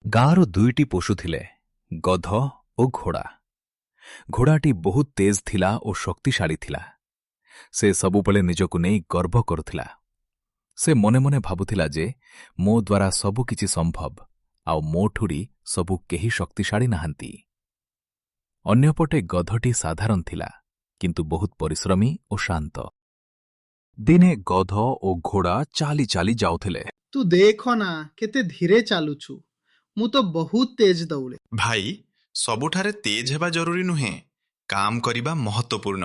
ଗାଁର ଦୁଇଟି ପଶୁ ଥିଲେ, ଗଧ ଓ ଘୋଡ଼ା। ଘୋଡ଼ାଟି ବହୁତ ତେଜ ଥିଲା ଓ ଶକ୍ତିଶାଳୀ ଥିଲା। ସେ ସବୁବେଳେ ନିଜକୁ ନେଇ ଗର୍ବ କରୁଥିଲା। ସେ ମନେ ମନେ ଭାବୁଥିଲା ଯେ ମୋ ଦ୍ୱାରା ସବୁକିଛି ସମ୍ଭବ ଆଉ ମୋଠୁରି ସବୁ କେହି ଶକ୍ତିଶାଳୀ ନାହାନ୍ତି। ଅନ୍ୟପଟେ ଗଧଟି ସାଧାରଣ ଥିଲା, କିନ୍ତୁ ବହୁତ ପରିଶ୍ରମୀ ଓ ଶାନ୍ତ। ଦିନେ ଗଧ ଓ ଘୋଡ଼ା ଚାଲି ଚାଲି ଯାଉଥିଲେ। ତୁ ଦେଖ ନା କେତେ ଧୀରେ ଚାଲୁଛୁ, ମୁଁ ତ ବହୁତ ତେଜ ଦୌଡ଼େ। ଭାଇ, ସବୁଠାରେ ତେଜ ହେବା ଜରୁରୀ ନୁହେଁ, କାମ କରିବା ମହତ୍ୱପୂର୍ଣ୍ଣ।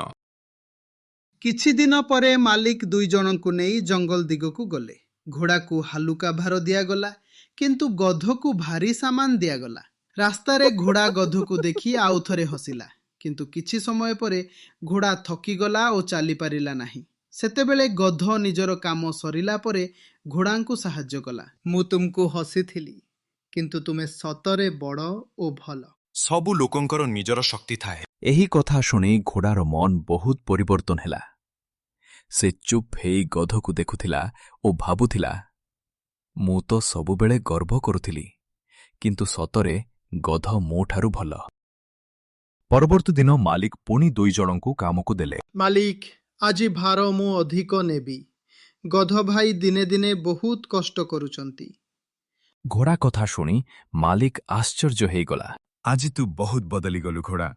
କିଛି ଦିନ ପରେ ମାଲିକ ଦୁଇ ଜଣଙ୍କୁ ନେଇ ଜଙ୍ଗଲ ଦିଗକୁ ଗଲେ। ଘୋଡ଼ାକୁ ହାଲୁକା ଭାର ଦିଆଗଲା, କିନ୍ତୁ ଗଧକୁ ଭାରି ସାମାନ ଦିଆଗଲା। ରାସ୍ତାରେ ଘୋଡ଼ା ଗଧକୁ ଦେଖି ଆଉ ଥରେ ହସିଲା, କିନ୍ତୁ କିଛି ସମୟ ପରେ ଘୋଡ଼ା ଥକିଗଲା ଓ ଚାଲିପାରିଲା ନାହିଁ। ସେତେବେଳେ ଗଧ ନିଜର କାମ ସରିଲା ପରେ ଘୋଡ଼ାଙ୍କୁ ସାହାଯ୍ୟ କଲା। ମୁଁ ତୁମକୁ ହସିଥିଲି, କିନ୍ତୁ ତୁମେ ସତରେ ବଡ଼ ଓ ଭଲ। ସବୁ ଲୋକଙ୍କର ନିଜର ଶକ୍ତି ଥାଏ। ଏହି କଥା ଶୁଣି ଘୋଡ଼ାର ମନ ବହୁତ ପରିବର୍ତ୍ତନ ହେଲା। ସେ ଚୁପ୍ ହେଇ ଗଧକୁ ଦେଖୁଥିଲା ଓ ଭାବୁଥିଲା, ମୁଁ ତ ସବୁବେଳେ ଗର୍ବ କରୁଥିଲି, କିନ୍ତୁ ସତରେ ଗଧ ମୋଠାରୁ ଭଲ। ପରବର୍ତ୍ତୀ ଦିନ ମାଲିକ ପୁଣି ଦୁଇ ଜଣଙ୍କୁ କାମକୁ ଦେଲେ। ମାଲିକ, ଆଜି ଭାର ମୁଁ ଅଧିକ ନେବି। ଗଧ ଭାଇ ଦିନେ ଦିନେ ବହୁତ କଷ୍ଟ କରୁଛନ୍ତି। ଘୋଡ଼ା କଥା ଶୁଣି ମାଲିକ ଆଶ୍ଚର୍ଯ୍ୟ ହେଇଗଲା। ଆଜି ତୁ ବହୁତ ବଦଳିଗଲୁ ଘୋଡ଼ା।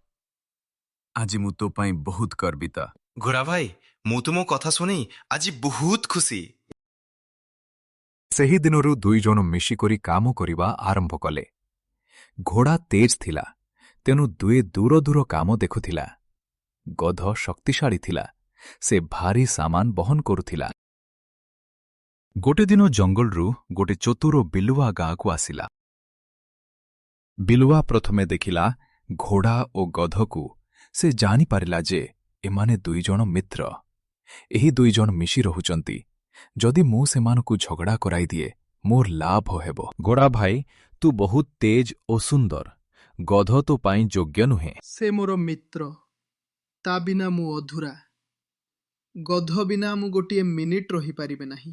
ଆଜି ମୁଁ ତୋ ପାଇଁ ବହୁତ ଗର୍ବିତ। ଘୋଡ଼ା ଭାଇ, ମୁଁ ତୁମ କଥା ଶୁଣି ଆଜି ବହୁତ ଖୁସି। ସେହି ଦିନରୁ ଦୁଇ ଜଣ ମିଶିକରି କାମ କରିବା ଆରମ୍ଭ କଲେ। ଘୋଡ଼ା ତେଜ ଥିଲା, ତେଣୁ ଦୁହେଁ ଦୂର ଦୂର କାମ ଦେଖୁଥିଲା। ଗଧ ଶକ୍ତିଶାଳୀ ଥିଲା, ସେ ଭାରି ସାମାନ ବହନ କରୁଥିଲା। ଗୋଟିଏ ଦିନ ଜଙ୍ଗଲରୁ ଗୋଟିଏ ଚତୁର ବିଲୁଆ ଗାଁକୁ ଆସିଲା। ବିଲୁଆ ପ୍ରଥମେ ଦେଖିଲା ଘୋଡ଼ା ଓ ଗଧକୁ। ସେ ଜାଣିପାରିଲା ଯେ ଏମାନେ ଦୁଇଜଣ ମିତ୍ର। ଏହି ଦୁଇଜଣ ମିଶି ରହୁଛନ୍ତି। ଯଦି ମୁଁ ସେମାନଙ୍କୁ ଝଗଡ଼ା କରାଇଦିଏ, ମୋର ଲାଭ ହେବ। ଘୋଡ଼ା ଭାଇ, ତୁ ବହୁତ ତେଜ ଓ ସୁନ୍ଦର। ଗଧ ତୋ ପାଇଁ ଯୋଗ୍ୟ ନୁହେଁ। ସେ ମୋର ମିତ୍ର, ତା ବିନା ମୁଁ ଅଧୁରା। ଗଧ ବିନା ମୁଁ ଗୋଟିଏ ମିନିଟ୍ ରହିପାରିବେ ନାହିଁ।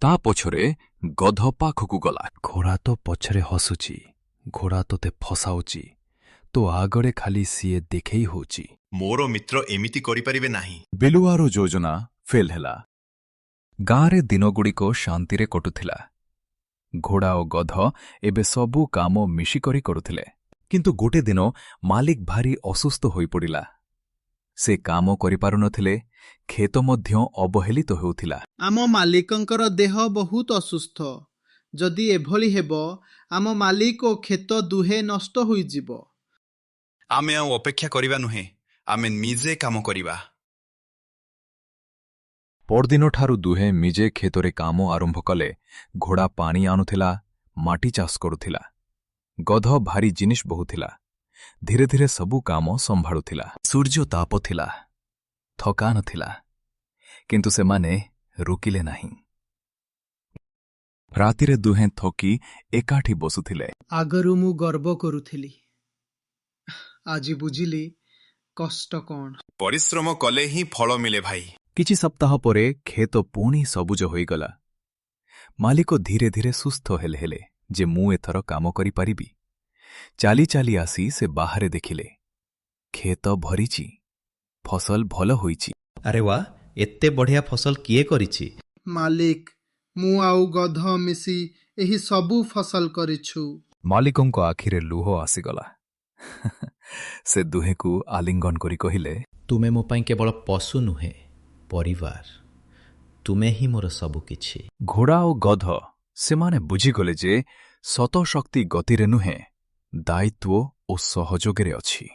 ତା ପଛରେ ଗଧ ପାଖକୁ ଗଲା। ଘୋଡ଼ା ତ ପଛରେ ହସୁଛି, ଘୋଡ଼ା ତୋତେ ଫସାଉଛି। ତୋ ଆଗରେ ଖାଲି ସିଏ ଦେଖେଇ ହେଉଛି। ମୋର ମିତ୍ର ଏମିତି କରିପାରିବେ ନାହିଁ। ବିଲୁଆର ଯୋଜନା ଫେଲ୍ ହେଲା। ଗାଁରେ ଦିନଗୁଡ଼ିକ ଶାନ୍ତିରେ କଟୁଥିଲା। ଘୋଡ଼ା ଓ ଗଧ ଏବେ ସବୁ କାମ ମିଶିକରି କରୁଥିଲେ। କିନ୍ତୁ ଗୋଟିଏ ଦିନ ମାଲିକ ଭାରି ଅସୁସ୍ଥ ହୋଇପଡ଼ିଲା। ସେ କାମ କରିପାରୁନଥିଲେ, କ୍ଷେତ ମଧ୍ୟ ଅବହେଳିତ ହେଉଥିଲା। ଆମ ମାଲିକଙ୍କର ଦେହ ବହୁତ ଅସୁସ୍ଥ। ଯଦି ଏଭଳି ହେବ, ଆମ ମାଲିକ ଓ କ୍ଷେତ ଦୁହେଁ ନଷ୍ଟ ହୋଇଯିବ। ଆମେ ଆଉ ଅପେକ୍ଷା କରିବା ନୁହେଁ, ଆମେ ନିଜେ କାମ କରିବା। ପରଦିନଠାରୁ ଦୁହେଁ ନିଜେ କ୍ଷେତରେ କାମ ଆରମ୍ଭ କଲେ। ଘୋଡ଼ା ପାଣି ଆଣୁଥିଲା, ମାଟି ଚାଷ କରୁଥିଲା। ଗଧ ଭାରି ଜିନିଷ ବୋହୁଥିଲା। ଧୀରେ ଧୀରେ ସବୁ କାମ ସମ୍ଭାଳୁଥିଲା। ସୂର୍ଯ୍ୟ ତାପ ଥିଲା, ଥକା ନଥିଲା, କିନ୍ତୁ ସେମାନେ ରୋକିଲେ ନାହିଁ। ରାତିରେ ଦୁହେଁ ଥକି ଏକାଠି ବସୁଥିଲେ। ଆଗରୁ ମୁଁ ଗର୍ବ କରୁଥିଲି, ଆଜି ବୁଝିଲି କଷ୍ଟ କ'ଣ। ପରିଶ୍ରମ କଲେ ହିଁ ଫଳ ମିଳେ ଭାଇ। କିଛି ସପ୍ତାହ ପରେ କ୍ଷେତ ପୁଣି ସବୁଜ ହୋଇଗଲା। ମାଲିକ ଧୀରେ ଧୀରେ ସୁସ୍ଥ ହେଲେ ଯେ ମୁଁ ଏଥର କାମ କରିପାରିବି। ଚାଲି ଚାଲି ଆସି ସେ ବାହାରେ ଦେଖିଲେ, କ୍ଷେତ ଭରିଛି, ଫସଲ ଭଲ ହୋଇଛି। ଆରେ ବା, ଏତେ ବଢ଼ିଆ ଫସଲ କିଏ କରିଛି? ମାଲିକ, ମୁଁ ଆଉ ଗଧ ମିଶି ଏହି ସବୁ ଫସଲ କରିଛୁ। ମାଲିକଙ୍କ ଆଖିରେ ଲୁହ ଆସିଗଲା। ସେ ଦୁହେଁକୁ ଆଲିଙ୍ଗନ କରି କହିଲେ, ତୁମେ ମୋ ପାଇଁ କେବଳ ପଶୁ ନୁହେଁ, ପରିବାର। ତୁମେ ହିଁ ମୋର ସବୁ କିଛି। ଘୋଡ଼ା ଓ ଗଧ ସେମାନେ ବୁଝିଗଲେ ଯେ ସତ ଶକ୍ତି ଗତିରେ ନୁହେଁ, ଦାୟିତ୍ୱ ଓ ସହଯୋଗରେ ଅଛି।